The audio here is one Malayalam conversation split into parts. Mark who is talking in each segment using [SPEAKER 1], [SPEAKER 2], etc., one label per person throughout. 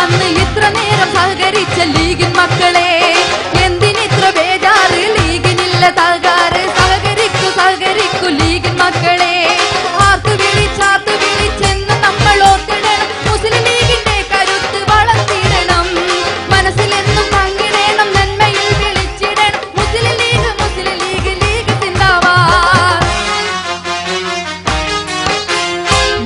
[SPEAKER 1] അന്ന് ഇത്ര നേരം സഹകരിച്ച ലീഗിൻ മക്കളെ, എന്തിനിത്ര ബേജാറ്? ലീഗിനില്ല തകരാറ്. സഹകരിക്കു സഹകരിക്കു ലീഗിൻ മക്കളെ. ആർത്ത് വിളിച്ചെന്ന് നമ്മൾ ഓർത്തിടണം. മുസ്ലിം ലീഗിന്റെ കരുത്ത് വളർത്തിയിടണം. മനസ്സിലെന്നും പങ്കിടണം, നന്മയിൽ വിളിച്ചിടണം. മുസ്ലിം ലീഗ് ലീഗ് സിന്ദാബാദ്.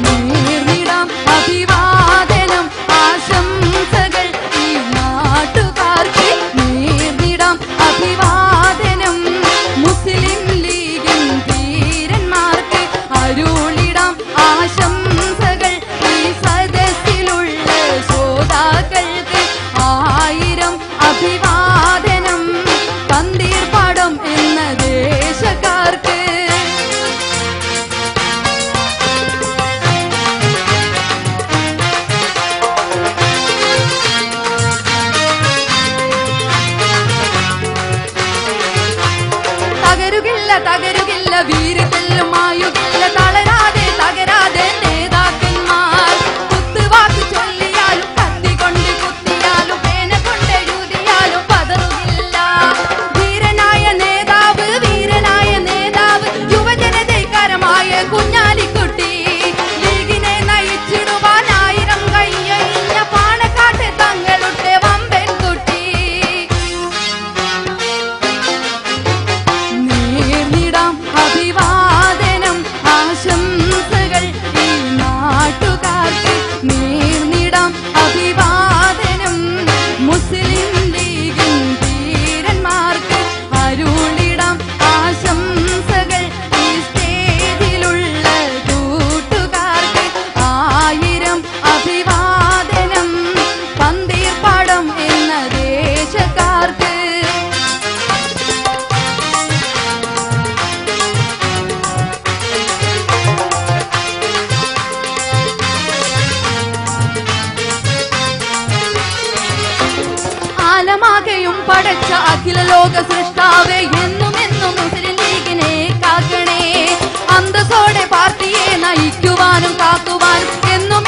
[SPEAKER 1] നേർന്നിടാം അഭിവാദനം ആശംസകൾ ഈ നാട്ടുകാർക്ക്. നേർന്നിടാം അഭിവാദനം മുസ്ലിം ലീഗിൻ ധീരന്മാർക്ക്. അരുളിടാം ആശംസകൾ ഈ സദസ്സിലുള്ള ശ്രോതാക്കൾക്ക്. 1000 അഭിവാദനം പന്തീർപ്പാടം എന്ന ദേശക്കാർക്ക്. തകരുകില്ല വീരത്തെല്ലും മായുകില്ല. തളരാതെ തകരാതെ നേതാക്കന്മാർ. കുത്തുവാക്ക് ചൊല്ലിയാലും കത്തികൊണ്ട് കുത്തിയാലും പേന കൊണ്ടെഴുതിയാലും പതറുകില്ല. വീരനായ നേതാവ് യുവജനതൈക്കരമായ കുഞ്ഞാലിക്കുട്ടി. ലീഗിനെ നയിച്ചിടുവാൻ 1000 കൈയൊഴിഞ്ഞ പാണക്കാട്ട് തങ്ങളുടെ വമ്പൻ കുട്ടി. നേർന്നിടാം അഭിവാദനം ആശംസകൾ ഈ നാട്ടുകാർക്ക്. നേർന്നിടാം അഭിവാദനം മുസ്ലിം ലീഗിൻ ധീരന്മാർക്ക്. അരുളിടാം ആശംസകൾ ഈ സ്റ്റേജിലുള്ള കൂട്ടുകാർക്ക്. 1000 അഭിവാദനം പന്തീർപ്പാടം എന്ന ദേശക്കാർക്ക്. ആലമാകെയും പടച്ച അഖില ലോക സൃഷ്ടാവേ, എന്നും മുസ്ലിം ലീഗിനെ കാക്കണേ. അന്തസ്സോടെ പാർട്ടിയെ നയിക്കുവാനും കാക്കുവാനും എന്നും